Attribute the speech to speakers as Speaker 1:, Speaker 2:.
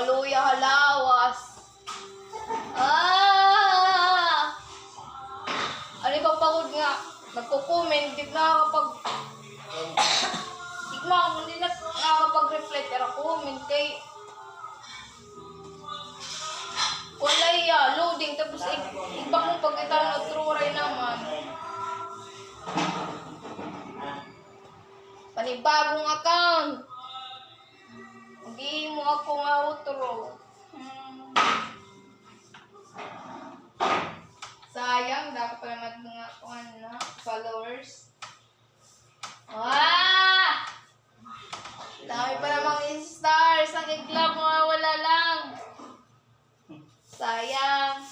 Speaker 1: Maluya halawas. Ano ba pagod nga? Nagko-comment, di na nakakapag... Hindi na nakakapag-reflect, pero comment kay... Wala loading, tapos iba kong pagkita na true rin naman. Panibagong account. Hindi mo ako nga outro. Sayang, dapat pala mga followers. Dami pa namang stars. Ang iklap, wala lang. Sayang.